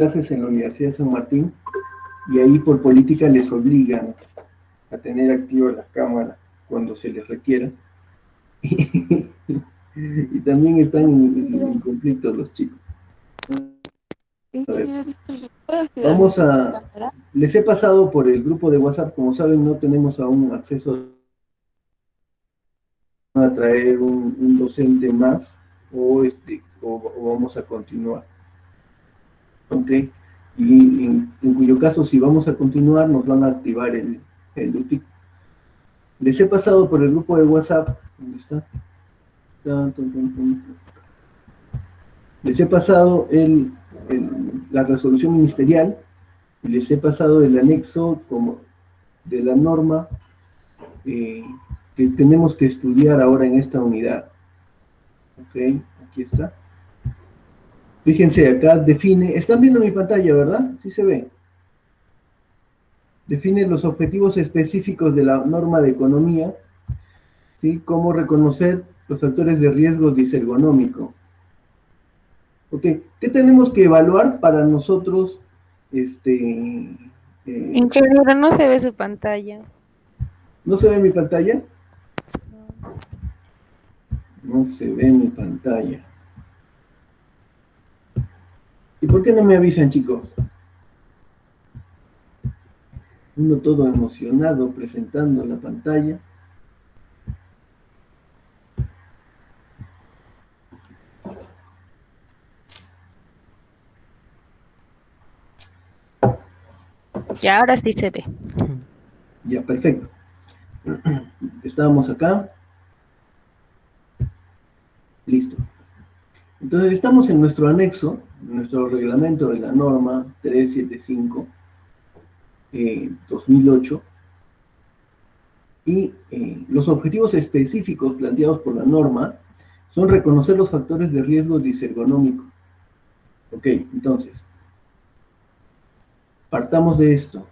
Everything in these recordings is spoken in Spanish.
clases en la Universidad de San Martín y ahí por política les obligan a tener activas las cámaras cuando se les requiera. Y también están en conflicto los chicos. A ver, vamos a... Les he pasado por el grupo de WhatsApp, como saben, no tenemos aún acceso a traer un docente más o vamos a continuar. ¿Ok? Y en cuyo caso, si vamos a continuar, nos van a activar el UTIC. Les he pasado por el grupo de WhatsApp. ¿Dónde está? Les he pasado la resolución ministerial y les he pasado el anexo como de la norma que tenemos que estudiar ahora en esta unidad. Ok, aquí está. Fíjense, acá define, están viendo mi pantalla, ¿verdad? Sí se ve. Define los objetivos específicos de la norma de economía, ¿sí? Cómo reconocer los factores de riesgo disergonómico. Ok, ¿qué tenemos que evaluar para nosotros, Ingeniero, no se ve su pantalla. ¿no se ve mi pantalla? No se ve mi pantalla. ¿Y por qué no me avisan, chicos? Uno todo emocionado presentando la pantalla. Ya, ahora sí se ve. Ya, perfecto. Estábamos acá. Listo. Entonces estamos en nuestro anexo, en nuestro reglamento de la norma 375 2008 y los objetivos específicos planteados por la norma son reconocer los factores de riesgo disergonómico. Ok, entonces, partamos de esto.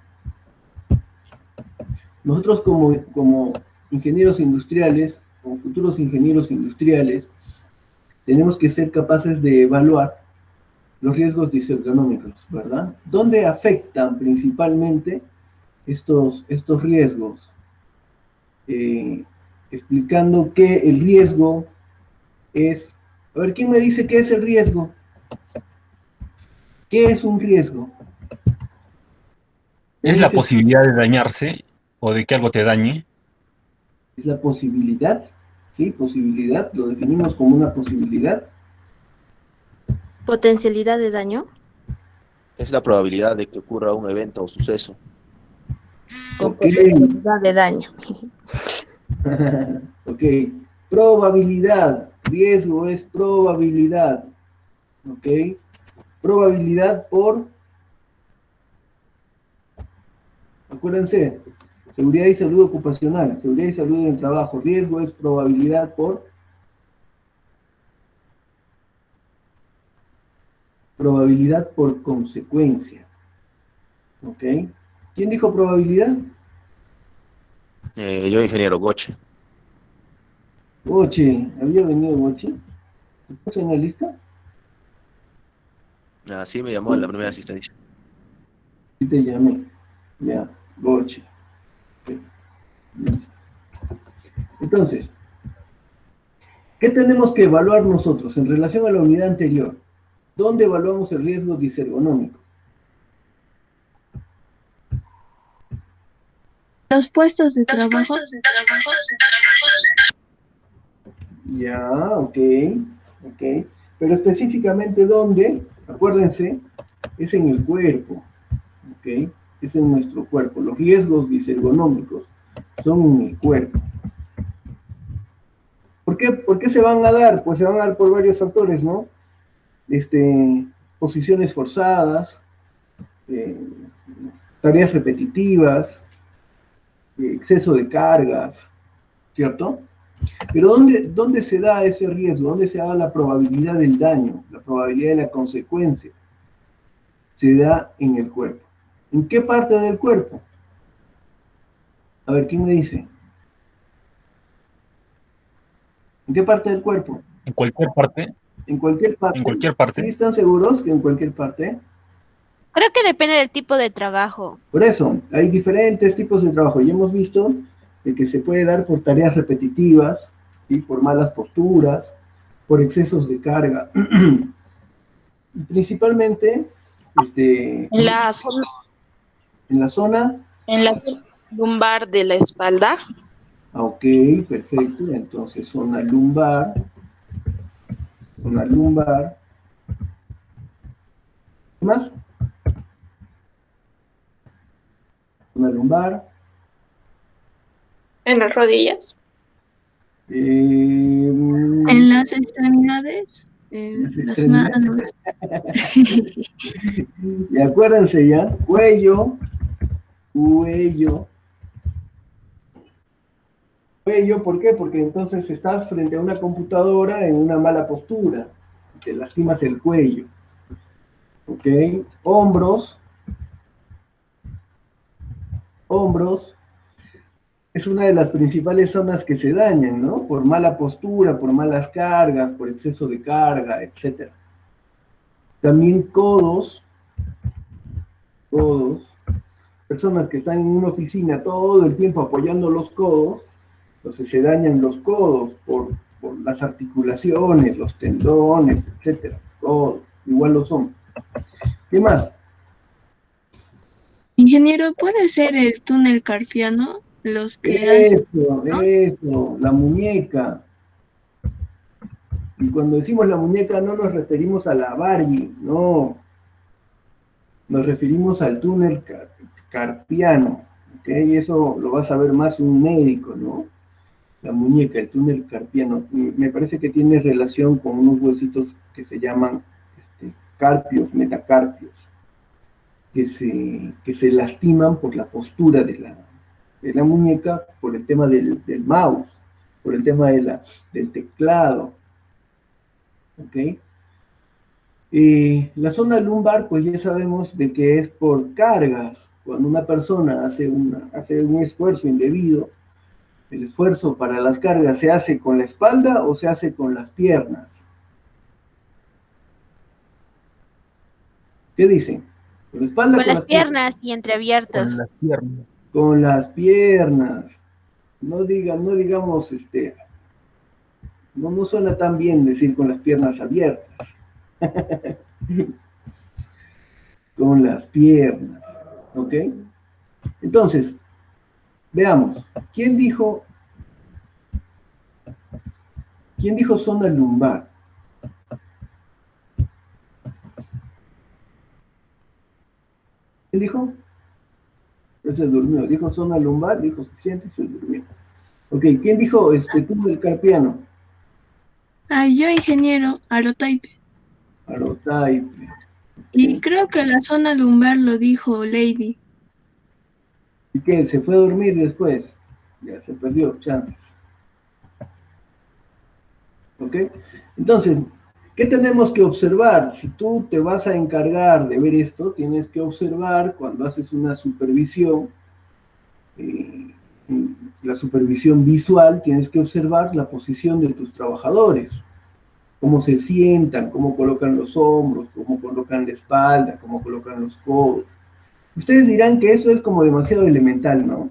Nosotros como ingenieros industriales, como futuros ingenieros industriales, tenemos que ser capaces de evaluar los riesgos disergonómicos, ¿verdad? ¿Dónde afectan principalmente estos riesgos? Explicando que el riesgo es... A ver, ¿quién me dice qué es el riesgo? ¿Qué es un riesgo? Es la posibilidad de dañarse o de que algo te dañe. Es la posibilidad, ¿sí? Posibilidad, lo definimos como una posibilidad. Potencialidad de daño. Es la probabilidad de que ocurra un evento o suceso. Con posibilidad de daño. Ok, probabilidad, riesgo es probabilidad, ok, probabilidad por, acuérdense, seguridad y salud ocupacional, seguridad y salud en el trabajo, riesgo es probabilidad por, probabilidad por consecuencia, ok, ¿quién dijo probabilidad? Yo, ingeniero Goche. Goche, ¿había venido Goche? ¿Estás en la lista? Así me llamó en la primera asistencia. Sí te llamé, ya, Goche. Okay. Entonces, ¿qué tenemos que evaluar nosotros en relación a la unidad anterior? ¿Dónde evaluamos el riesgo disergonómico? Los puestos de trabajo. Ya, ok. Pero específicamente ¿dónde? Acuérdense, es en el cuerpo, ok. Es en nuestro cuerpo. Los riesgos disergonómicos son en el cuerpo. ¿Por qué se van a dar? Pues se van a dar por varios factores, ¿no? Posiciones forzadas, tareas repetitivas, exceso de cargas, ¿cierto? Pero ¿dónde se da ese riesgo? ¿Dónde se da la probabilidad del daño? La probabilidad de la consecuencia. Se da en el cuerpo. ¿En qué parte del cuerpo? A ver, ¿quién me dice? ¿En qué parte del cuerpo? En cualquier parte. En cualquier parte. En cualquier parte. ¿Sí están seguros que en cualquier parte? Creo que depende del tipo de trabajo. Por eso, hay diferentes tipos de trabajo y hemos visto de que se puede dar por tareas repetitivas, ¿sí? Por malas posturas, por excesos de carga. Y principalmente, En la zona, en la zona, en la zona lumbar de la espalda. ok, perfecto, entonces zona lumbar, ¿qué más? Zona lumbar, En las rodillas. En las extremidades, las las extremidades. manos. Y acuérdense ya, cuello, ¿por qué? Porque entonces estás frente a una computadora en una mala postura, te lastimas el cuello, ¿ok? Hombros, es una de las principales zonas que se dañan, ¿no? Por mala postura, por malas cargas, por exceso de carga, etc. También codos, personas que están en una oficina todo el tiempo apoyando los codos, entonces se dañan los codos por las articulaciones, los tendones, etc. Todos, igual lo son. ¿Qué más? Ingeniero, ¿puede ser el túnel carpiano? Los que hacen, ¿no? Eso, la muñeca. Y cuando decimos la muñeca no nos referimos a la Barbie, no. Nos referimos al túnel carpiano, ¿ok? Y eso lo va a saber más un médico, ¿no? La muñeca, el túnel carpiano. Me parece que tiene relación con unos huesitos que se llaman carpios, metacarpios, que se lastiman por la postura de la muñeca, por el tema del mouse, por el tema del teclado, ¿ok? La zona lumbar, pues ya sabemos de que es por cargas. Cuando una persona hace un esfuerzo indebido, el esfuerzo para las cargas se hace con la espalda o se hace con las piernas. ¿Qué dicen? ¿Con la espalda o Con con las las piernas? piernas y Con entreabiertos. las piernas. Con las piernas. No digamos, no suena tan bien decir con las piernas abiertas. Con las piernas, ¿ok? Entonces, veamos, ¿quién dijo zona lumbar? ¿Quién dijo? Él se durmió. Dijo zona lumbar, dijo suficiente y se durmió. Ok, ¿quién dijo túnel carpiano? Yo, ingeniero, Arotype. Arotype. Y creo que la zona lumbar lo dijo Lady. ¿Y qué? ¿Se fue a dormir después? Ya se perdió, chances. ¿Ok? Entonces, ¿qué tenemos que observar? Si tú te vas a encargar de ver esto, tienes que observar cuando haces una supervisión, la supervisión visual, tienes que observar la posición de tus trabajadores, cómo se sientan, cómo colocan los hombros, cómo colocan la espalda, cómo colocan los codos. Ustedes dirán que eso es como demasiado elemental, ¿no?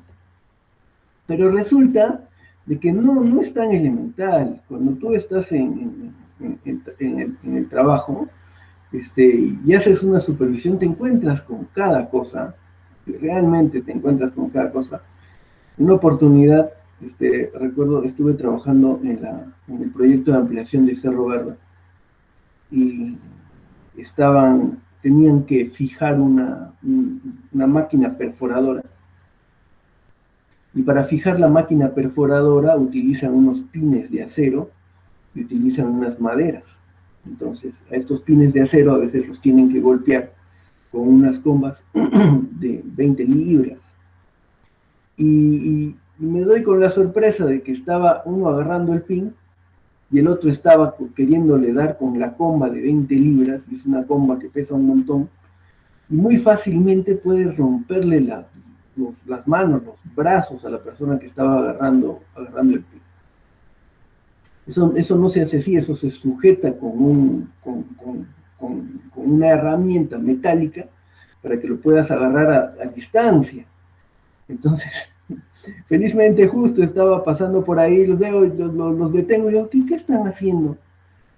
Pero resulta de que no es tan elemental. Cuando tú estás en el trabajo y haces una supervisión, te encuentras con cada cosa, realmente te encuentras con cada cosa. Una oportunidad, recuerdo, estuve trabajando en el proyecto de ampliación de Cerro Verde y tenían que fijar una máquina perforadora. Y para fijar la máquina perforadora utilizan unos pines de acero y utilizan unas maderas. Entonces, a estos pines de acero a veces los tienen que golpear con unas combas de 20 libras. Y me doy con la sorpresa de que estaba uno agarrando el pin y el otro estaba queriéndole dar con la comba de 20 libras, y es una comba que pesa un montón, y muy fácilmente puede romperle las manos, los brazos a la persona que estaba agarrando el pin. Eso no se hace así, eso se sujeta con una herramienta metálica para que lo puedas agarrar a distancia. Entonces, felizmente justo estaba pasando por ahí, los veo, los detengo y digo, ¿qué están haciendo?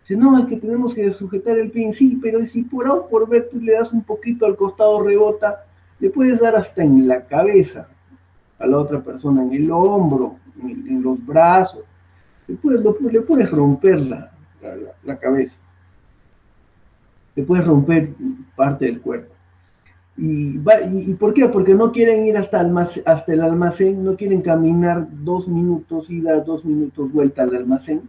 Dice, no, es que tenemos que sujetar el pin, sí, pero si por A o por B tú le das un poquito al costado, rebota, le puedes dar hasta en la cabeza a la otra persona, en el hombro, en los brazos, le puedes romper la cabeza, le puedes romper parte del cuerpo. ¿Y por qué? Porque no quieren ir hasta el almacén, no quieren caminar 2 minutos, ida 2 minutos, vuelta al almacén,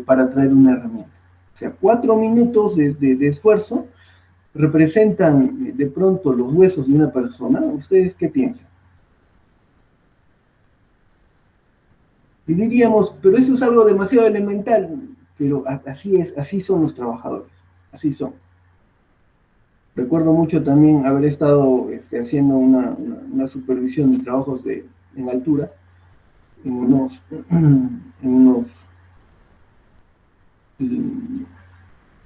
para traer una herramienta. O sea, 4 minutos de esfuerzo representan de pronto los huesos de una persona. ¿Ustedes qué piensan? Y diríamos, pero eso es algo demasiado elemental, pero así es, así son los trabajadores, así son. Recuerdo mucho también haber estado haciendo una supervisión de trabajos en altura,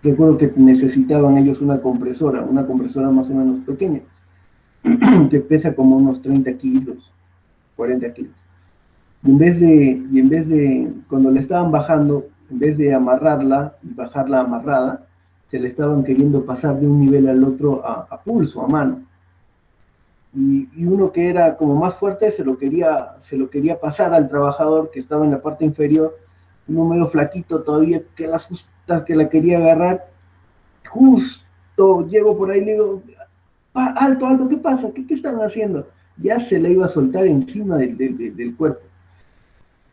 recuerdo que necesitaban ellos una compresora más o menos pequeña, que pesa como unos 30 kilos, 40 kilos. Y en vez de, cuando le estaban bajando, en vez de amarrarla y bajarla amarrada, se le estaban queriendo pasar de un nivel al otro a pulso, a mano. Y uno que era como más fuerte se lo quería pasar al trabajador que estaba en la parte inferior, uno medio flaquito todavía, que las justas que la quería agarrar. Justo llego por ahí y le digo, alto, ¿qué pasa? ¿Qué están haciendo? Ya se la iba a soltar encima del cuerpo.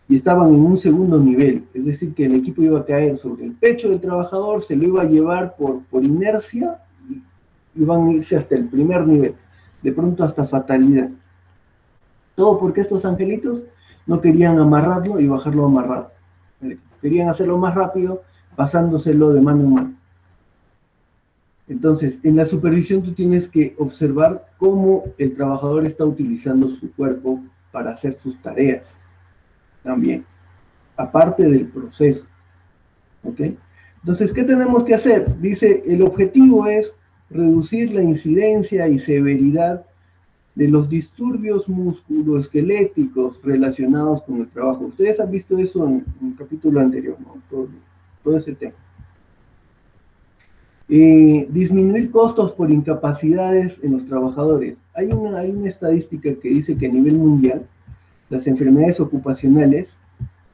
Y estaban en un segundo nivel, es decir, que el equipo iba a caer sobre el pecho del trabajador, se lo iba a llevar por inercia, y iban a irse hasta el primer nivel, de pronto hasta fatalidad. Todo porque estos angelitos no querían amarrarlo y bajarlo amarrado. Querían hacerlo más rápido, pasándoselo de mano en mano. Entonces, en la supervisión tú tienes que observar cómo el trabajador está utilizando su cuerpo para hacer sus tareas. También, aparte del proceso, ¿ok? Entonces, ¿qué tenemos que hacer? Dice, el objetivo es reducir la incidencia y severidad de los disturbios musculoesqueléticos relacionados con el trabajo. Ustedes han visto eso en el capítulo anterior, ¿no? Todo ese tema. Disminuir costos por incapacidades en los trabajadores. Hay una estadística que dice que a nivel mundial, las enfermedades ocupacionales,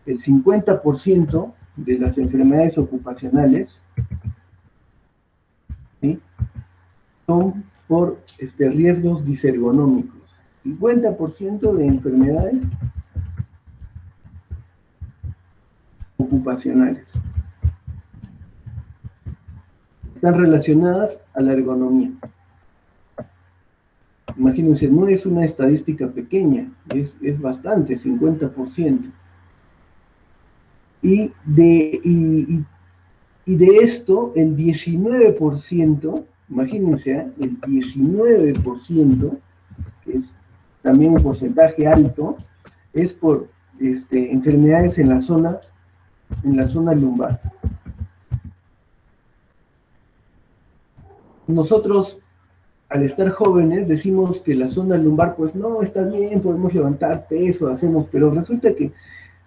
el 50% de las enfermedades ocupacionales, ¿sí?, son por riesgos disergonómicos. 50% de enfermedades ocupacionales están relacionadas a la ergonomía. Imagínense, no es una estadística pequeña, es bastante, 50%. Y de esto, el 19%, imagínense, el 19%, que es también un porcentaje alto, es por enfermedades en la zona lumbar. Nosotros, al estar jóvenes, decimos que la zona lumbar, pues no, está bien, podemos levantar peso, hacemos, pero resulta que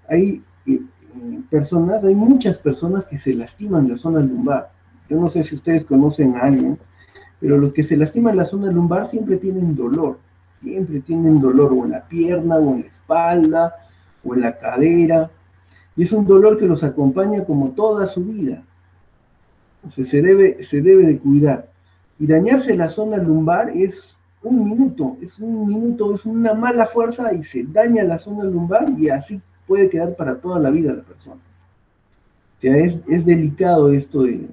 hay hay muchas personas que se lastiman la zona lumbar. Yo no sé si ustedes conocen a alguien, pero los que se lastiman la zona lumbar siempre tienen dolor, o en la pierna, o en la espalda, o en la cadera, y es un dolor que los acompaña como toda su vida. Entonces se debe de cuidar. Y dañarse la zona lumbar es un minuto, es una mala fuerza y se daña la zona lumbar y así puede quedar para toda la vida la persona. O sea, es delicado esto de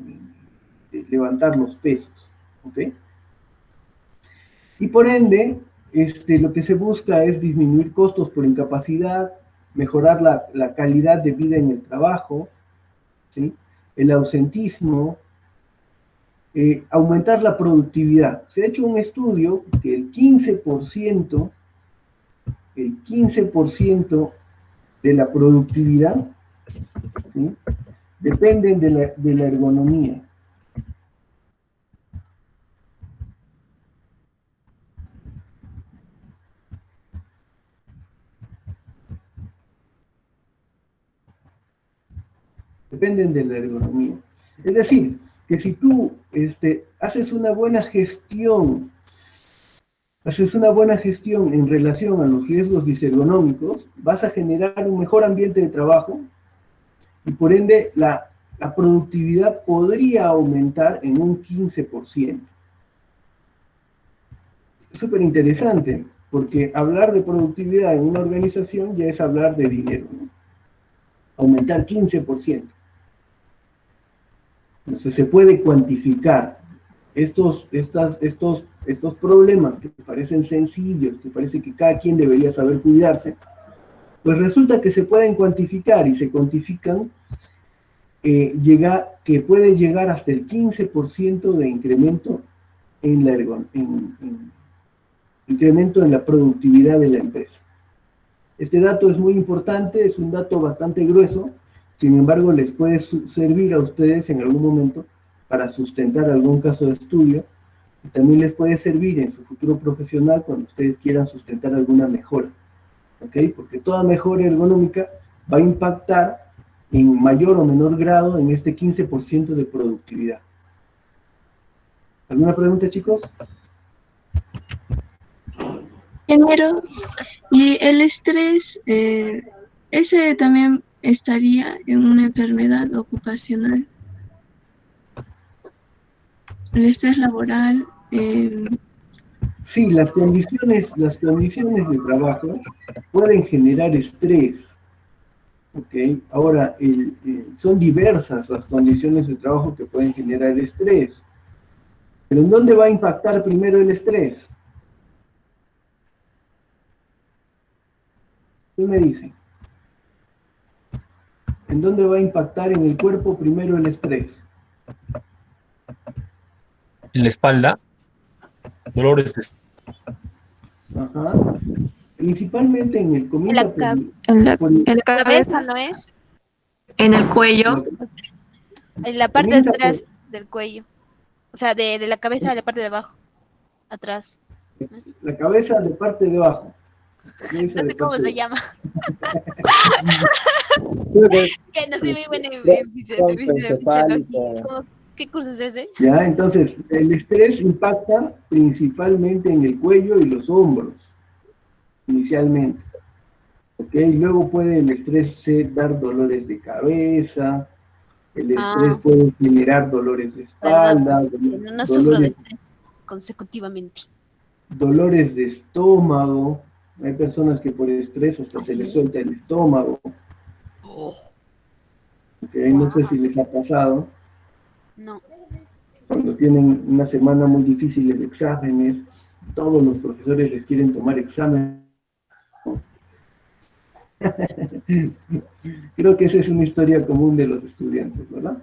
levantar los pesos, ¿ok? Y por ende, lo que se busca es disminuir costos por incapacidad, mejorar la calidad de vida en el trabajo, ¿sí?, el ausentismo, aumentar la productividad. Se ha hecho un estudio que el 15% de la productividad, ¿sí?, dependen de la ergonomía. dependen de la ergonomía. Es decir, que si tú haces una buena gestión en relación a los riesgos disergonómicos, vas a generar un mejor ambiente de trabajo y por ende la productividad podría aumentar en un 15%. Es súper interesante, porque hablar de productividad en una organización ya es hablar de dinero, ¿no? Aumentar 15%. Entonces se puede cuantificar estos problemas que parecen sencillos, que parece que cada quien debería saber cuidarse, pues resulta que se pueden cuantificar y se cuantifican que puede llegar hasta el 15% de incremento incremento en la productividad de la empresa. Este dato es muy importante, es un dato bastante grueso, sin embargo les puede servir a ustedes en algún momento para sustentar algún caso de estudio, y también les puede servir en su futuro profesional cuando ustedes quieran sustentar alguna mejora, ¿ok? Porque toda mejora ergonómica va a impactar en mayor o menor grado en este 15% de productividad. ¿Alguna pregunta, chicos? Ingeniero, y el estrés, ese también estaría en una enfermedad ocupacional. El estrés laboral, Sí, las condiciones de trabajo pueden generar estrés, ¿ok? Ahora, son diversas las condiciones de trabajo que pueden generar estrés. Pero ¿en dónde va a impactar primero el estrés? ¿Qué me dicen? ¿En dónde va a impactar en el cuerpo primero el estrés? En la espalda, dolores de Ajá. Principalmente en el comienzo. En la cabeza, ¿no es? En el cuello. En la parte de atrás del cuello. O sea, de la cabeza a la parte de abajo. Atrás. ¿No es? La cabeza de parte de abajo. No sé cómo se llama. Que no soy muy buena en fisiología. ¿Qué curso es ese? Ya, entonces, el estrés impacta principalmente en el cuello y los hombros, inicialmente. ¿Ok? Luego puede el estrés dar dolores de cabeza, el estrés puede generar dolores de espalda, no sufro de estrés consecutivamente. Dolores de estómago. Hay personas que por estrés hasta se les suelta el estómago. ¿Ok? No sé si les ha pasado. No. Cuando tienen una semana muy difícil de exámenes, todos los profesores les quieren tomar examen. Creo que esa es una historia común de los estudiantes, ¿verdad?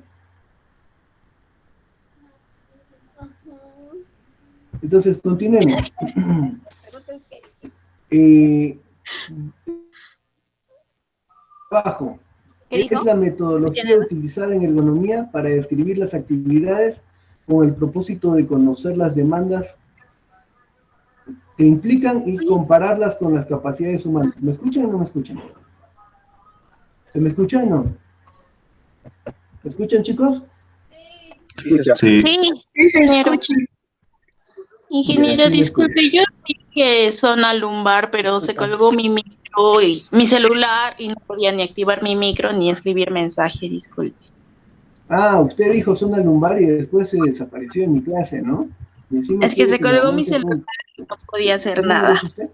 Entonces, continuemos. Trabajo. Es la metodología utilizada en ergonomía para describir las actividades con el propósito de conocer las demandas que implican y compararlas con las capacidades humanas. ¿Me escuchan o no me escuchan? ¿Se me escucha o no? ¿Me escuchan, chicos? Sí. sí se escucha. Ingeniero, disculpe, yo vi que zona lumbar, pero se colgó mi micro y mi celular y no podía ni activar mi micro ni escribir mensaje, disculpe. Ah, usted dijo zona lumbar y después se desapareció en mi clase, ¿no? Es que se colgó mi celular y no podía hacer nada. ¿Es usted?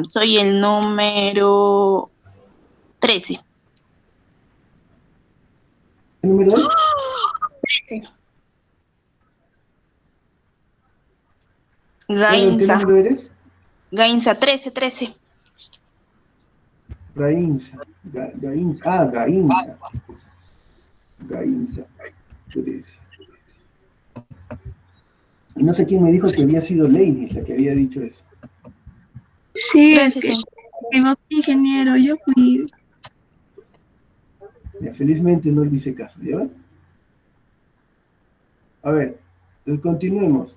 Soy el número 13. ¿Qué número es? 13. ¿Qué Gainza. número eres? Gainza, 13. Gainza. Gainza. Gainza. 13. Y no sé quién me dijo que había sido Lady la que había dicho eso. Sí, Gracias, es que me equivoqué, ingeniero, yo fui. Ya, felizmente no le hice caso, ¿ya ven? A ver, continuemos.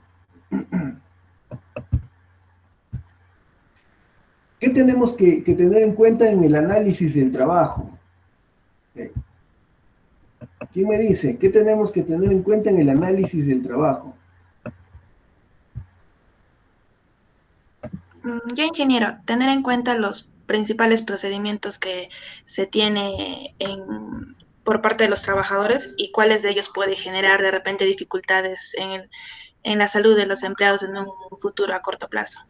¿Qué tenemos que tener en cuenta en el análisis del trabajo? ¿Quién me dice? ¿Qué tenemos que tener en cuenta en el análisis del trabajo? Ya, ingeniero, tener en cuenta los principales procedimientos que se tiene por parte de los trabajadores y cuáles de ellos puede generar de repente dificultades en la salud de los empleados en un futuro a corto plazo.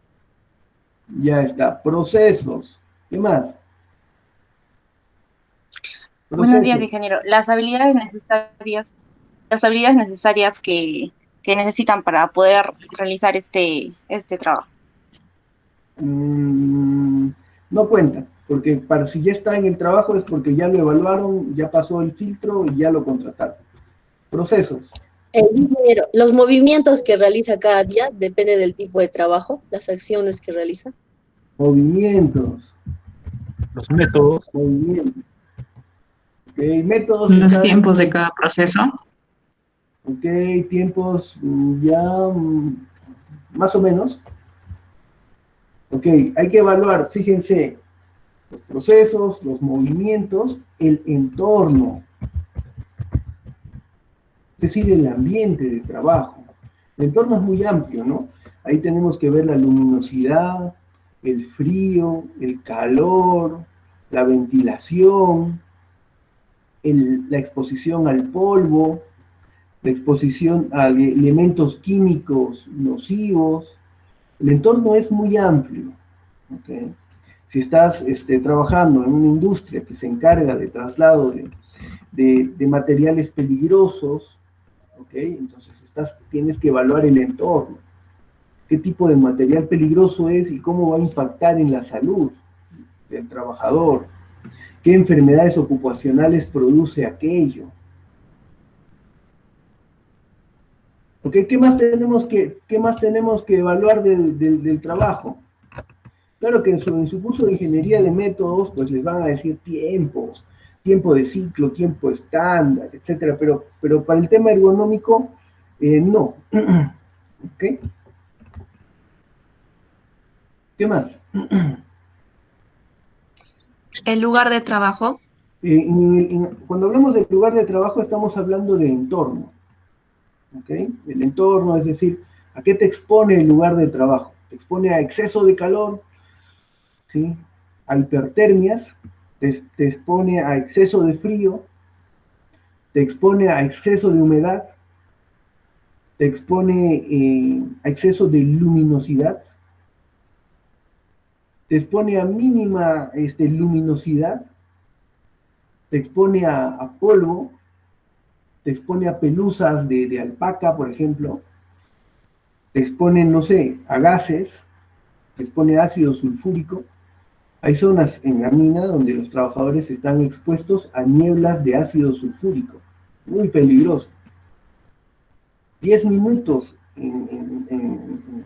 Ya está. Procesos. ¿Qué más? Buenos días, Procesos. ingeniero. Las habilidades necesarias que necesitan para poder realizar este trabajo. No cuenta, porque si ya está en el trabajo es porque ya lo evaluaron, ya pasó el filtro y ya lo contrataron. Procesos. Ingeniero, los movimientos que realiza cada día depende del tipo de trabajo, las acciones que realiza. Movimientos. Los métodos. Movimientos. Ok, métodos. Los tiempos de cada proceso. Ok, tiempos ya más o menos. Ok, hay que evaluar, fíjense, los procesos, los movimientos, el entorno, es decir, el ambiente de trabajo. El entorno es muy amplio, ¿no? Ahí tenemos que ver la luminosidad, el frío, el calor, la ventilación, la exposición al polvo, la exposición a elementos químicos nocivos. El entorno es muy amplio, ¿okay? Si estás trabajando en una industria que se encarga de traslado de materiales peligrosos, ¿okay? Entonces tienes que evaluar el entorno. ¿Qué tipo de material peligroso es y cómo va a impactar en la salud del trabajador? ¿Qué enfermedades ocupacionales produce aquello? ¿Okay? ¿Qué más tenemos que evaluar del trabajo? Claro que en su curso de ingeniería de métodos, pues les van a decir tiempos, tiempo de ciclo, tiempo estándar, etcétera, pero para el tema ergonómico, no. ¿Ok? ¿Qué más? El lugar de trabajo. Cuando hablamos del lugar de trabajo estamos hablando de entorno. ¿Ok? El entorno, es decir, ¿a qué te expone el lugar de trabajo? Te expone a exceso de calor, ¿sí? A hipertermias, te expone a exceso de frío, te expone a exceso de humedad, te expone a exceso de luminosidad, te expone a mínima luminosidad, te expone a polvo, te expone a pelusas de alpaca, por ejemplo, te expone, no sé, a gases, te expone a ácido sulfúrico. Hay zonas en la mina donde los trabajadores están expuestos a nieblas de ácido sulfúrico, muy peligroso. 10 minutos en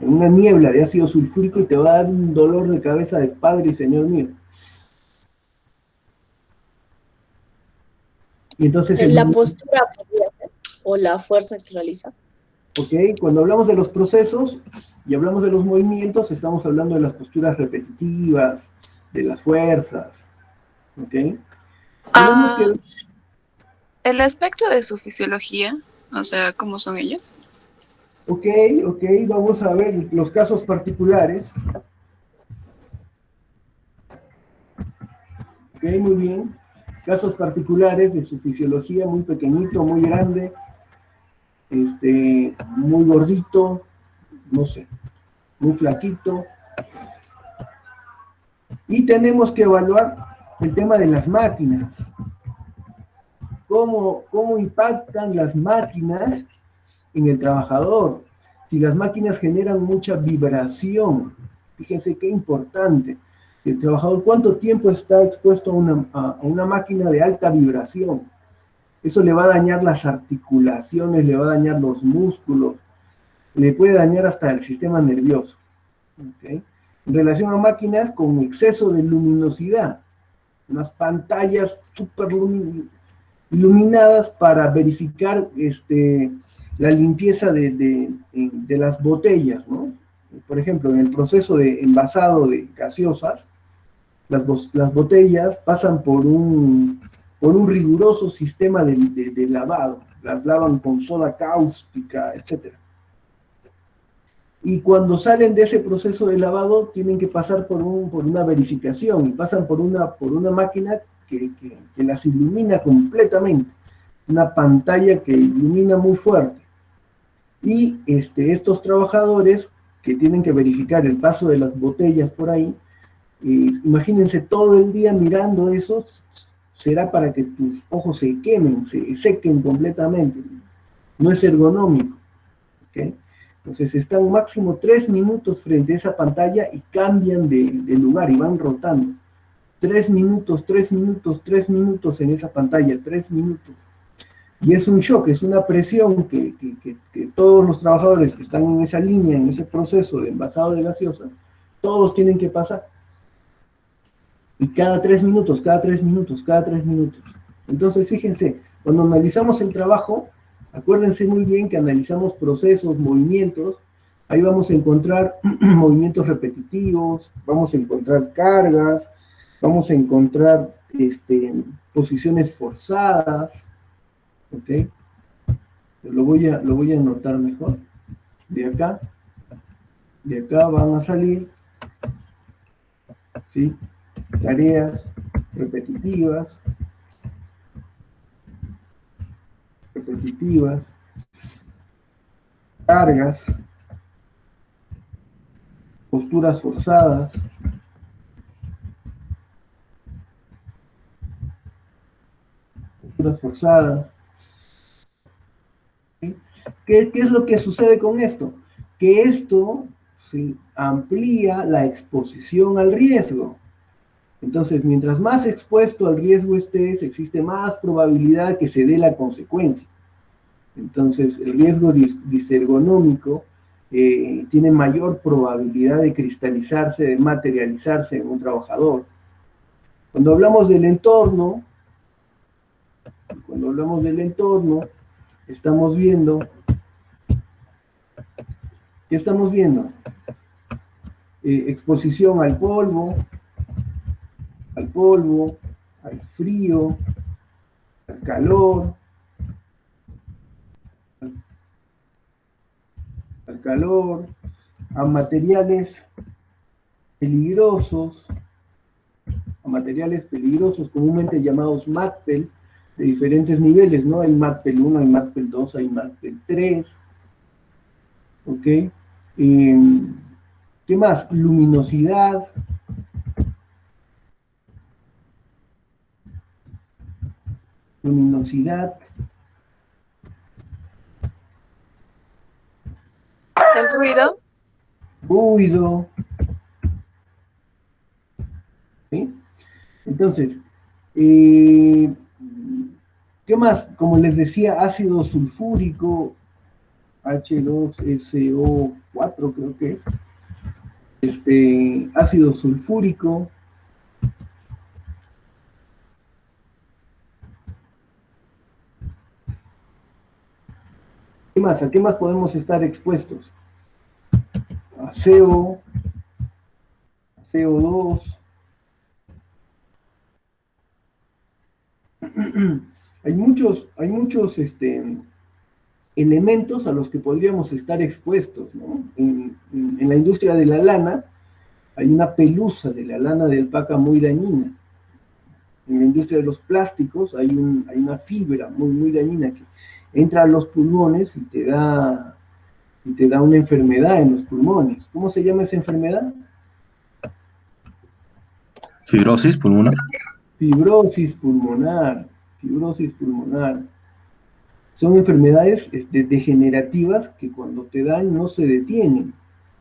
una niebla de ácido sulfúrico y te va a dar un dolor de cabeza de padre y señor mío. Y entonces La postura podría ser, o la fuerza que realiza. Ok, cuando hablamos de los procesos y hablamos de los movimientos, estamos hablando de las posturas repetitivas, de las fuerzas. Ok. El aspecto de su fisiología, o sea, ¿cómo son ellos? Ok, vamos a ver los casos particulares. Ok, muy bien. Casos particulares de su fisiología, muy pequeñito, muy grande, muy gordito, no sé, muy flaquito. Y tenemos que evaluar el tema de las máquinas. ¿Cómo impactan las máquinas en el trabajador? Si las máquinas generan mucha vibración, fíjense qué importante. El trabajador, ¿cuánto tiempo está expuesto a una máquina de alta vibración? Eso le va a dañar las articulaciones, le va a dañar los músculos, le puede dañar hasta el sistema nervioso. ¿Okay? En relación a máquinas con exceso de luminosidad, unas pantallas súper iluminadas para verificar la limpieza de las botellas, ¿no? Por ejemplo, en el proceso de envasado de gaseosas, las botellas pasan por un por un riguroso sistema de lavado. Las lavan con soda cáustica, etc. Y cuando salen de ese proceso de lavado, tienen que pasar por una verificación, y pasan por una máquina que las ilumina completamente, una pantalla que ilumina muy fuerte. Y estos trabajadores que tienen que verificar el paso de las botellas por ahí, imagínense todo el día mirando eso, será para que tus ojos se quemen, se sequen completamente. No es ergonómico. ¿Okay? Entonces están máximo 3 minutos frente a esa pantalla y cambian de lugar y van rotando. 3 minutos, 3 minutos, 3 minutos en esa pantalla, 3 minutos. Y es un shock, es una presión que todos los trabajadores que están en esa línea, en ese proceso de envasado de gaseosa, todos tienen que pasar. Y cada 3 minutos, cada 3 minutos, cada 3 minutos. Entonces, fíjense, cuando analizamos el trabajo, acuérdense muy bien que analizamos procesos, movimientos, ahí vamos a encontrar movimientos repetitivos, vamos a encontrar cargas, vamos a encontrar posiciones forzadas, ¿ok? Lo voy a anotar mejor. De acá van a salir, ¿sí? Tareas repetitivas, cargas, posturas forzadas, ¿sí? ¿Qué es lo que sucede con esto? Que esto, ¿sí?, amplía la exposición al riesgo. Entonces, mientras más expuesto al riesgo estés, existe más probabilidad que se dé la consecuencia. Entonces, el riesgo disergonómico tiene mayor probabilidad de cristalizarse, de materializarse en un trabajador. Cuando hablamos del entorno, estamos viendo, ¿qué estamos viendo? Exposición al polvo, al frío, al calor, a materiales peligrosos, comúnmente llamados MATPEL, de diferentes niveles, ¿no? Hay MATPEL 1, hay MATPEL 2, hay MATPEL 3, ¿ok? ¿Qué más? Luminosidad, ¿El ruido? ¿Sí? Entonces, ¿qué más? Como les decía, ácido sulfúrico, H2SO4 creo que es, ácido sulfúrico, ¿qué más? ¿A qué más podemos estar expuestos? A CO, a CO2. Hay muchos elementos a los que podríamos estar expuestos, ¿no? En la industria de la lana, hay una pelusa de la lana de alpaca muy dañina. En la industria de los plásticos hay una fibra muy dañina que entra a los pulmones y te da una enfermedad en los pulmones. ¿Cómo se llama esa enfermedad? Fibrosis pulmonar. Fibrosis pulmonar. Son enfermedades degenerativas que cuando te dan no se detienen.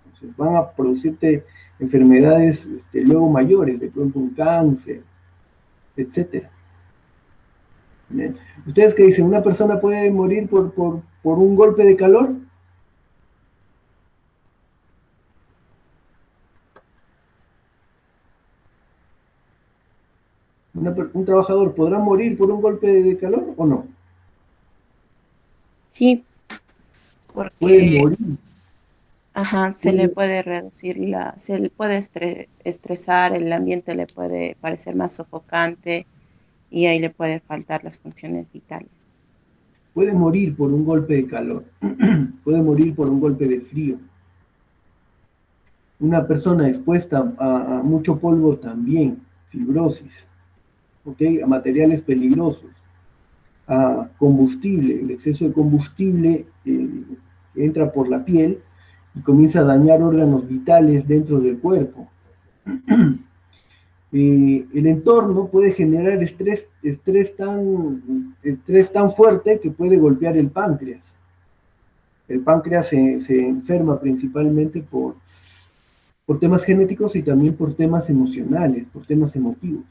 Entonces van a producirte enfermedades luego mayores, de pronto un cáncer, etc. ¿Bien? ¿Ustedes qué dicen? ¿Una persona puede morir por un golpe de calor? ¿Un trabajador podrá morir por un golpe de calor o no? Sí, Puede porque morir. se le puede reducir se le puede estresar, el ambiente le puede parecer más sofocante y ahí le puede faltar las funciones vitales. Puede morir por un golpe de calor, puede morir por un golpe de frío. Una persona expuesta a mucho polvo también, fibrosis, ¿ok? A materiales peligrosos, a combustible, el exceso de combustible entra por la piel y comienza a dañar órganos vitales dentro del cuerpo. El entorno puede generar estrés tan fuerte que puede golpear el páncreas. El páncreas se enferma principalmente por temas genéticos y también por temas emocionales, por temas emotivos.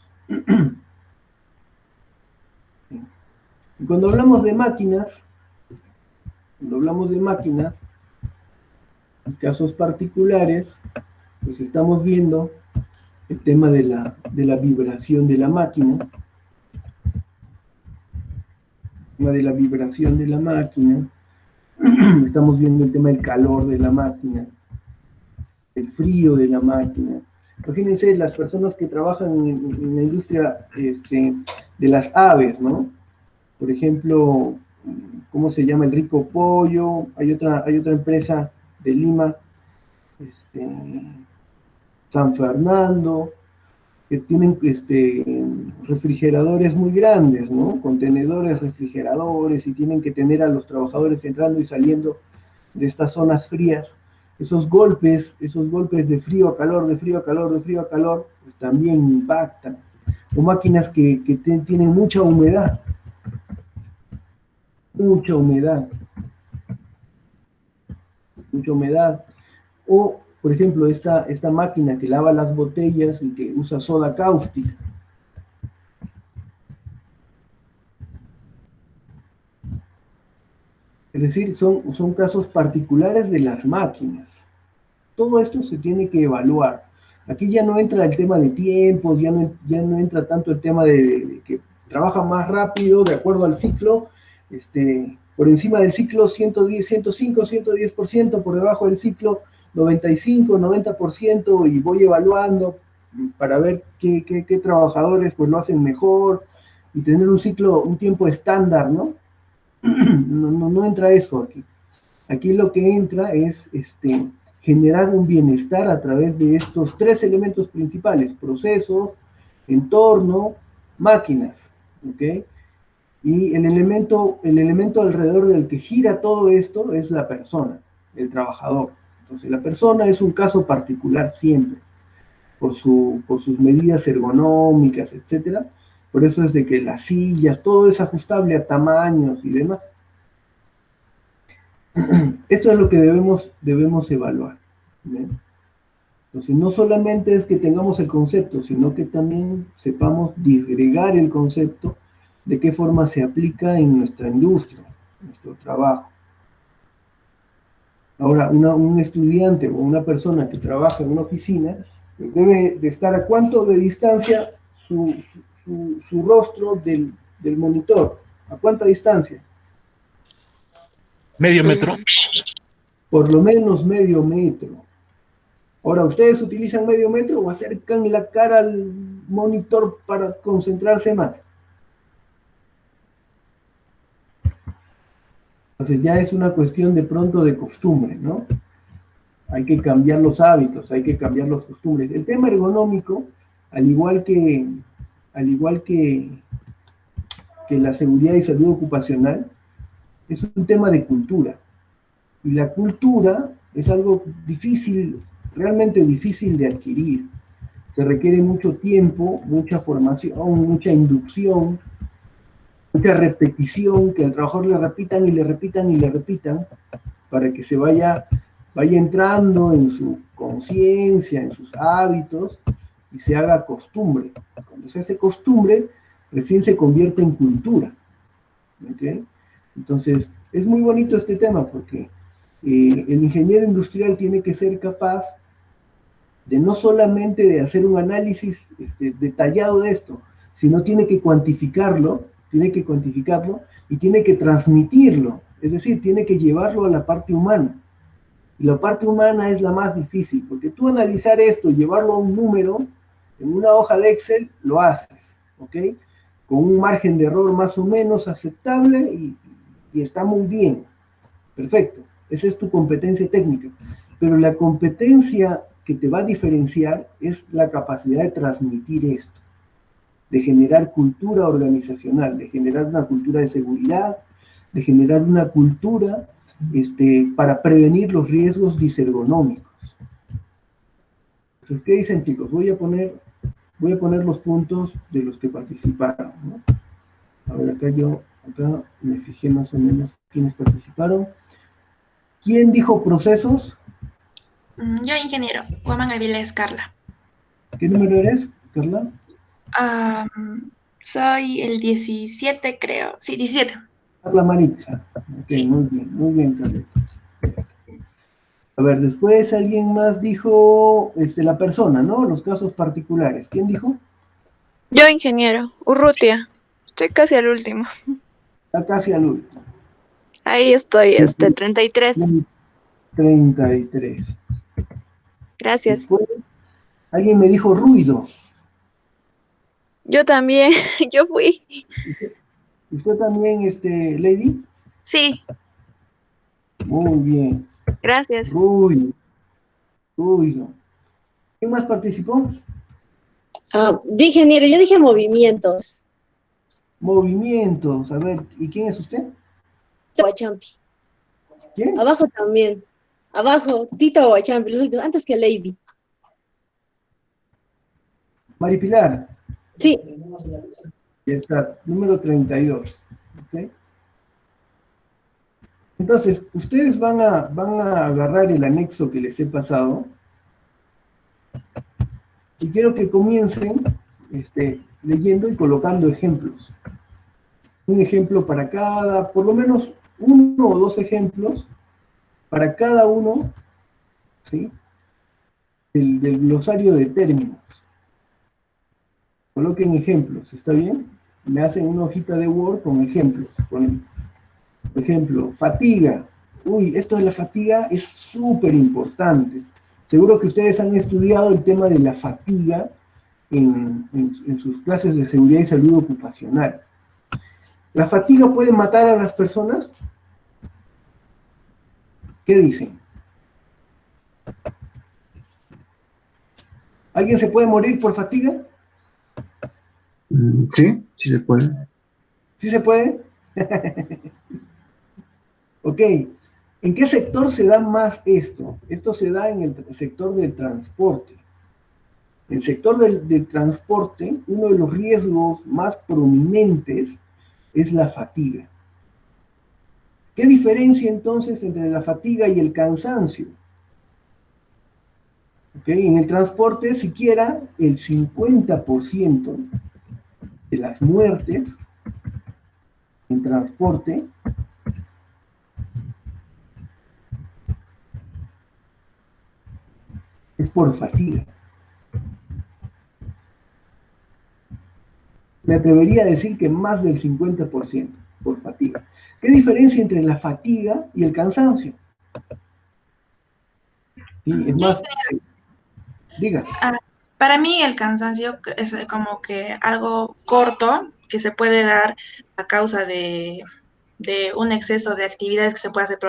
Y cuando hablamos de máquinas, en casos particulares, pues estamos viendo el tema de la vibración de la máquina. Estamos viendo el tema del calor de la máquina, el frío de la máquina. Imagínense las personas que trabajan en la industria de las aves, ¿no? Por ejemplo, ¿cómo se llama? El Rico Pollo. Hay otra empresa de Lima, San Fernando, que tienen refrigeradores muy grandes, ¿no? Contenedores refrigeradores, y tienen que tener a los trabajadores entrando y saliendo de estas zonas frías. Esos golpes de frío a calor, de frío a calor, de frío a calor, pues también impactan. O máquinas que tienen mucha humedad. O, por ejemplo, esta máquina que lava las botellas y que usa soda cáustica. Es decir, son casos particulares de las máquinas. Todo esto se tiene que evaluar. Aquí ya no entra el tema de tiempos, ya no entra tanto el tema de que trabaja más rápido de acuerdo al ciclo, por encima del ciclo 110, 105, 110%, por debajo del ciclo 95, 90%, y voy evaluando para ver qué trabajadores pues lo hacen mejor, y tener un tiempo estándar, ¿no? No entra eso aquí. Aquí lo que entra es generar un bienestar a través de estos tres elementos principales: procesos, entorno, máquinas, ¿ok? Y el elemento alrededor del que gira todo esto es la persona, el trabajador. Entonces la persona es un caso particular siempre, por sus medidas ergonómicas, etc. Por eso es de que las sillas, todo es ajustable a tamaños y demás. Esto es lo que debemos evaluar, ¿bien? Entonces no solamente es que tengamos el concepto, sino que también sepamos disgregar el concepto, de qué forma se aplica en nuestra industria, en nuestro trabajo. Ahora, un estudiante o una persona que trabaja en una oficina, pues debe de estar a cuánto de distancia su rostro del monitor. ¿A cuánta distancia? ¿Medio metro? Por lo menos medio metro. Ahora, ¿ustedes utilizan medio metro o acercan la cara al monitor para concentrarse más? Entonces ya es una cuestión de pronto de costumbre, ¿no? Hay que cambiar los hábitos, hay que cambiar las costumbres. El tema ergonómico, al igual que la seguridad y salud ocupacional, es un tema de cultura. Y la cultura es algo difícil, realmente difícil de adquirir. Se requiere mucho tiempo, mucha formación, mucha inducción, mucha repetición, que al trabajador le repitan y le repitan y le repitan, para que se vaya entrando en su conciencia, en sus hábitos, y se haga costumbre. Cuando se hace costumbre, recién se convierte en cultura. ¿Okay? Entonces, es muy bonito este tema, porque el ingeniero industrial tiene que ser capaz de no solamente de hacer un análisis detallado de esto, sino tiene que cuantificarlo y tiene que transmitirlo, es decir, tiene que llevarlo a la parte humana. Y la parte humana es la más difícil, porque tú analizar esto, llevarlo a un número, en una hoja de Excel, lo haces, ¿ok? con un margen de error más o menos aceptable y está muy bien. Perfecto. Esa es tu competencia técnica. Pero la competencia que te va a diferenciar es la capacidad de transmitir esto, de generar cultura organizacional, de generar una cultura de seguridad, de generar una cultura para prevenir los riesgos disergonómicos. Entonces, ¿qué dicen, chicos? Voy a poner los puntos de los que participaron, ¿no? A ver, acá me fijé más o menos quiénes participaron. ¿Quién dijo procesos? Yo, ingeniero. Guaman Avilés, Carla. ¿Qué número eres, Carla? Soy el 17, creo. Sí, 17. Carla Maritza. Ok, Sí. muy bien, Carla. A ver, después alguien más dijo, la persona, ¿no? Los casos particulares. ¿Quién dijo? Yo, ingeniero. Urrutia. Estoy casi al último. Está casi al último. Ahí estoy, 33. 33. Gracias. Después, alguien me dijo ruido. Yo también. Yo fui. ¿Usted también, Lady? Sí. Muy bien. Gracias. Ruido. ¿Quién más participó? Yo, ingeniero, yo dije movimientos. Movimientos. A ver, ¿y quién es usted? Guachampi. ¿Quién? Abajo también. Abajo, Tito Guachampi, antes que Lady. Maripilar. Sí. Ya está, número 32. ¿Ok? Entonces, ustedes van a agarrar el anexo que les he pasado y quiero que comiencen leyendo y colocando ejemplos. Un ejemplo para cada, por lo menos uno o dos ejemplos para cada uno, ¿sí? del glosario de términos. Coloquen ejemplos, ¿está bien? Me hacen una hojita de Word con ejemplos. Por ejemplo, fatiga. Uy, esto de la fatiga es súper importante. Seguro que ustedes han estudiado el tema de la fatiga en sus clases de seguridad y salud ocupacional. ¿La fatiga puede matar a las personas? ¿Qué dicen? ¿Alguien se puede morir por fatiga? Sí, sí se puede. ¿Sí se puede? Ok. ¿En qué sector se da más esto? Esto se da en el sector del transporte. En el sector del transporte, uno de los riesgos más prominentes es la fatiga. ¿Qué diferencia entonces entre la fatiga y el cansancio? Okay, en el transporte, siquiera el 50% de las muertes en transporte es por fatiga. Me atrevería a decir que más del 50% por fatiga. ¿Qué diferencia entre la fatiga y el cansancio? Sí, es más, diga. Para mí el cansancio es como que algo corto que se puede dar a causa de un exceso de actividades que se puede hacer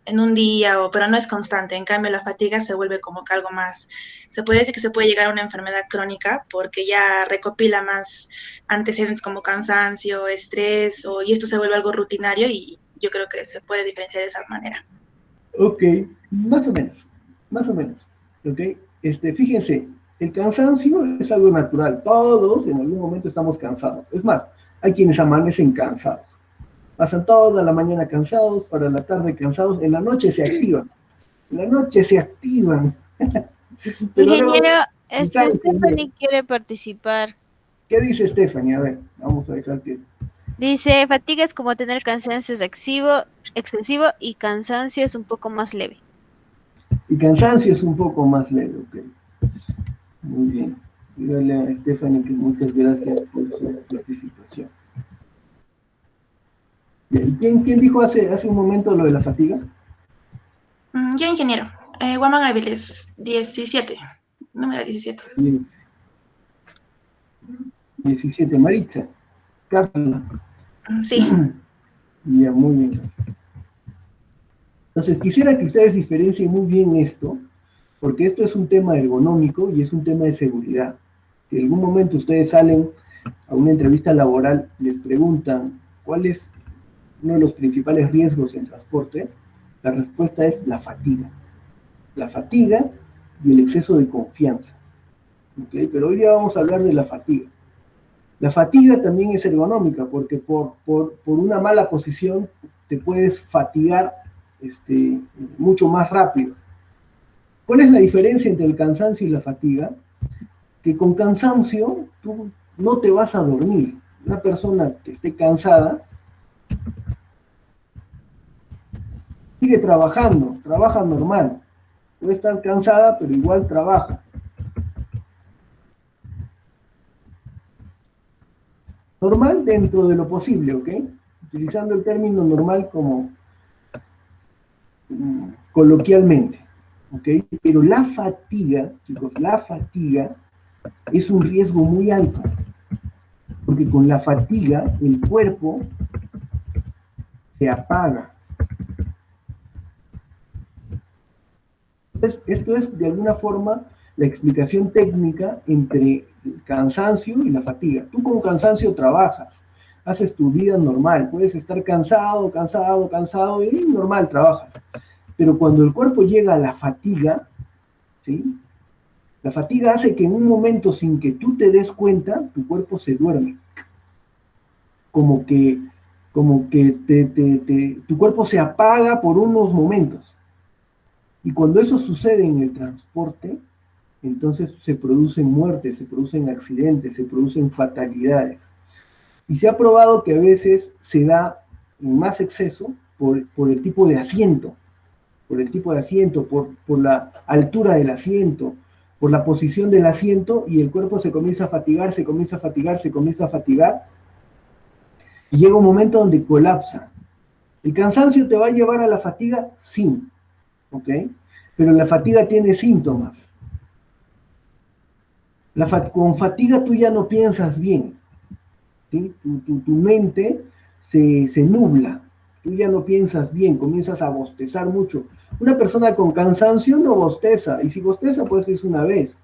en un día, pero no es constante. En cambio, la fatiga se vuelve como que algo más. Se puede decir que se puede llegar a una enfermedad crónica porque ya recopila más antecedentes como cansancio, estrés, y esto se vuelve algo rutinario y yo creo que se puede diferenciar de esa manera. Ok, más o menos, ok. Fíjense, el cansancio es algo natural, todos en algún momento estamos cansados. Es más, hay quienes amanecen cansados. Pasan toda la mañana cansados, para la tarde cansados, en la noche se activan. Pero ingeniero, luego, Stephanie quiere participar. ¿Qué dice Stephanie? A ver, vamos a dejar que... Dice, fatiga es como tener cansancio excesivo y cansancio es un poco más leve. Y cansancio es un poco más leve, ok. Muy bien. Dígale a Stephanie que muchas gracias por su participación. Bien. ¿Quién dijo hace un momento lo de la fatiga? Ya, ingeniero. Guaman Avilés, 17. Número 17. Bien. 17. Maritza. Ok, Carla. Sí. Ya, muy bien. Entonces, quisiera que ustedes diferencien muy bien esto, porque esto es un tema ergonómico y es un tema de seguridad. Si en algún momento ustedes salen a una entrevista laboral, les preguntan cuál es uno de los principales riesgos en transporte, la respuesta es la fatiga. La fatiga y el exceso de confianza. ¿Okay? Pero hoy día vamos a hablar de la fatiga. La fatiga también es ergonómica, porque por una mala posición te puedes fatigar mucho más rápido. ¿Cuál es la diferencia entre el cansancio y la fatiga? Que con cansancio tú no te vas a dormir. Una persona que esté cansada sigue trabajando, trabaja normal. Puede estar cansada, pero igual trabaja. Normal dentro de lo posible, ¿ok? Utilizando el término normal como coloquialmente, ¿ok? Pero la fatiga, chicos, la fatiga es un riesgo muy alto, porque con la fatiga el cuerpo se apaga. Entonces, esto es de alguna forma la explicación técnica entre el cansancio y la fatiga. Tú con cansancio trabajas, haces tu vida normal, puedes estar cansado y normal trabajas. Pero cuando el cuerpo llega a la fatiga, ¿sí? La fatiga hace que en un momento sin que tú te des cuenta, tu cuerpo se duerme. Como que tu cuerpo se apaga por unos momentos. Y cuando eso sucede en el transporte, entonces se producen muertes, se producen accidentes, se producen fatalidades. Y se ha probado que a veces se da en más exceso por el tipo de asiento, por la altura del asiento, por la posición del asiento, y el cuerpo se comienza a fatigar, se comienza a fatigar, y llega un momento donde colapsa. ¿El cansancio te va a llevar a la fatiga? Sí, ¿ok? Pero la fatiga tiene síntomas. Con fatiga tú ya no piensas bien, ¿sí? Tu mente se nubla, tú ya no piensas bien, comienzas a bostezar mucho. Una persona con cansancio no bosteza, y si bosteza pues es una vez,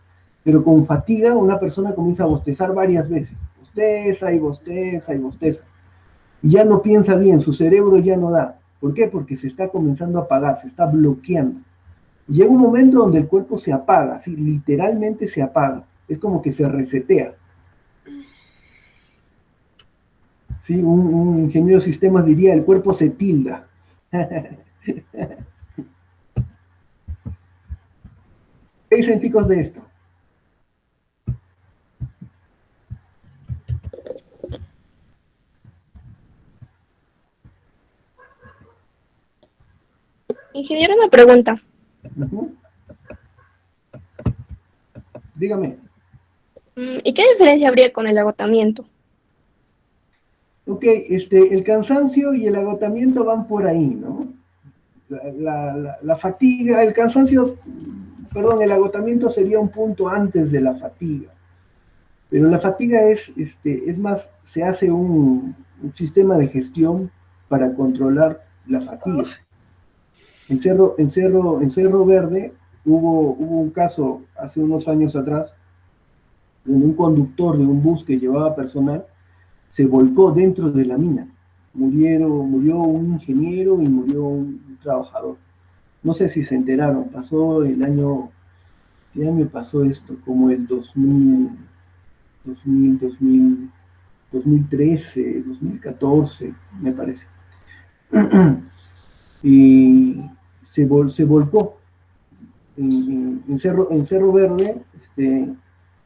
pero con fatiga una persona comienza a bostezar varias veces, bosteza y bosteza y bosteza, y ya no piensa bien, su cerebro ya no da. ¿Por qué? Porque se está comenzando a apagar, se está bloqueando. Y llega un momento donde el cuerpo se apaga, ¿sí? Literalmente se apaga. Es como que se resetea. ¿Sí? Un ingeniero de sistemas diría, el cuerpo se tilda. ¿Qué dicen, chicos, de esto? Ingeniero, una pregunta. Dígame. ¿Y qué diferencia habría con el agotamiento? Ok, el cansancio y el agotamiento van por ahí, ¿no? La fatiga, el cansancio, perdón, el agotamiento sería un punto antes de la fatiga. Pero la fatiga es más, se hace un sistema de gestión para controlar la fatiga. En Cerro Verde hubo un caso hace unos años atrás, donde un conductor de un bus que llevaba personal se volcó dentro de la mina. Murió un ingeniero y murió un trabajador. No sé si se enteraron, pasó el año, ¿qué año pasó esto? Como el 2013, 2014, me parece. Y se volcó en Cerro Verde.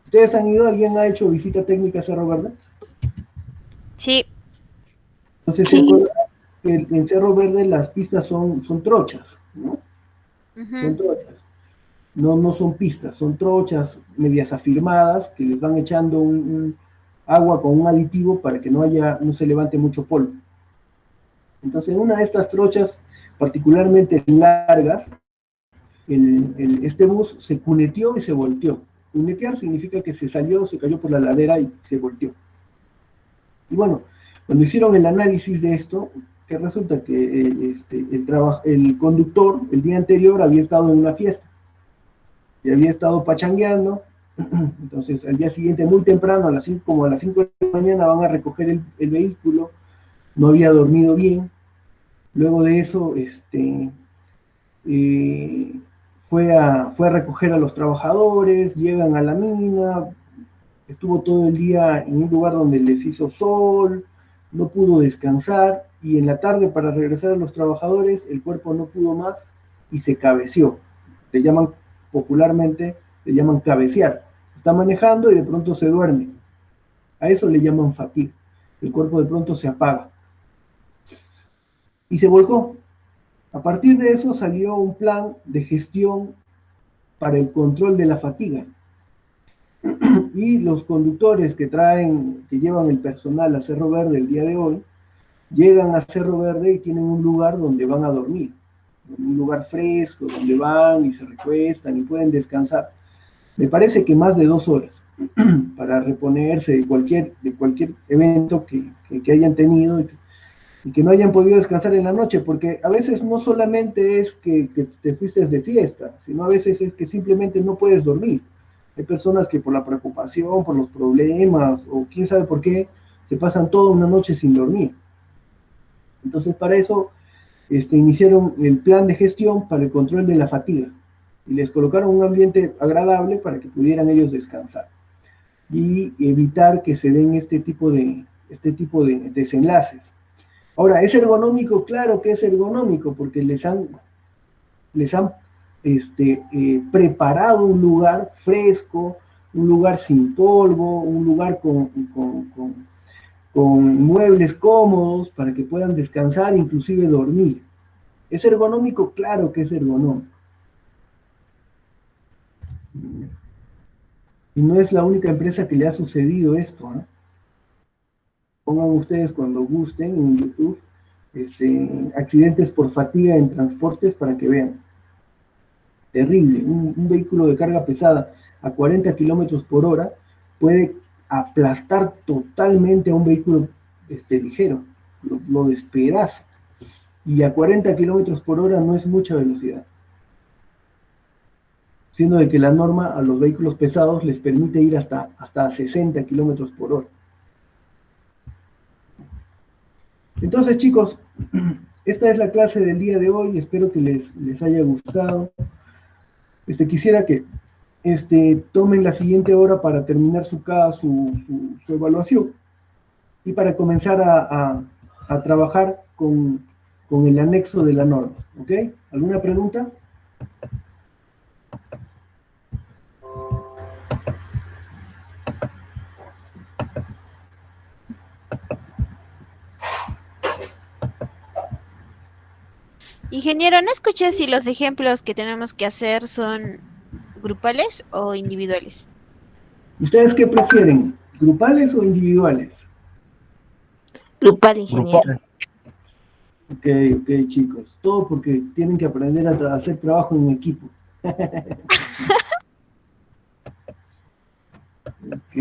¿Ustedes han ido? ¿Alguien ha hecho visita técnica a Cerro Verde? Sí. Entonces, ¿se acuerdan que en Cerro Verde las pistas son trochas, ¿no? Son trochas. No son pistas, son trochas medias afirmadas que les van echando un agua con un aditivo para que no se levante mucho polvo. Entonces, en una de estas trochas particularmente largas, este bus se cuneteó y se volteó. Cunetear significa que se salió, se cayó por la ladera y se volteó. Y bueno, Cuando hicieron el análisis de esto, que resulta que el conductor el día anterior había estado en una fiesta y había estado pachangueando. Entonces al día siguiente muy temprano, como a las 5 de la mañana, van a recoger el vehículo, no había dormido bien. Luego de eso fue a recoger a los trabajadores, llegan a la mina, estuvo todo el día en un lugar donde les hizo sol, no pudo descansar, y en la tarde, para regresar a los trabajadores, el cuerpo no pudo más y se cabeceó. Popularmente le llaman cabecear. Está manejando y de pronto se duerme. A eso le llaman fatiga. El cuerpo de pronto se apaga. Y se volcó. A partir de eso salió un plan de gestión para el control de la fatiga. Y los conductores que llevan el personal a Cerro Verde el día de hoy, llegan a Cerro Verde y tienen un lugar donde van a dormir. Un lugar fresco, donde van y se recuestan y pueden descansar. Me parece que más de 2 horas para reponerse de cualquier evento que hayan tenido y que no hayan podido descansar en la noche, porque a veces no solamente es que te fuiste de fiesta, sino a veces es que simplemente no puedes dormir. Hay personas que por la preocupación, por los problemas, o quién sabe por qué, se pasan toda una noche sin dormir. Entonces, para eso iniciaron el plan de gestión para el control de la fatiga, y les colocaron un ambiente agradable para que pudieran ellos descansar y evitar que se den este tipo de desenlaces. Ahora, ¿es ergonómico? Claro que es ergonómico, porque les han preparado un lugar fresco, un lugar sin polvo, un lugar con muebles cómodos para que puedan descansar, inclusive dormir. ¿Es ergonómico? Claro que es ergonómico. Y no es la única empresa que le ha sucedido esto, ¿no? Pongan ustedes cuando gusten en YouTube accidentes por fatiga en transportes para que vean. Terrible. Un vehículo de carga pesada a 40 kilómetros por hora puede aplastar totalmente a un vehículo ligero, lo despedaza. Y a 40 kilómetros por hora no es mucha velocidad, siendo de que la norma a los vehículos pesados les permite ir hasta 60 kilómetros por hora. Entonces, chicos, esta es la clase del día de hoy. Espero que les haya gustado. Quisiera que tomen la siguiente hora para terminar su evaluación y para comenzar a trabajar con el anexo de la norma. ¿Ok? ¿Alguna pregunta? Ingeniero, no escuché si los ejemplos que tenemos que hacer son grupales o individuales. ¿Ustedes qué prefieren? ¿Grupales o individuales? Grupal, ingeniero. Ok, chicos. Todo porque tienen que aprender a hacer trabajo en equipo. Ok.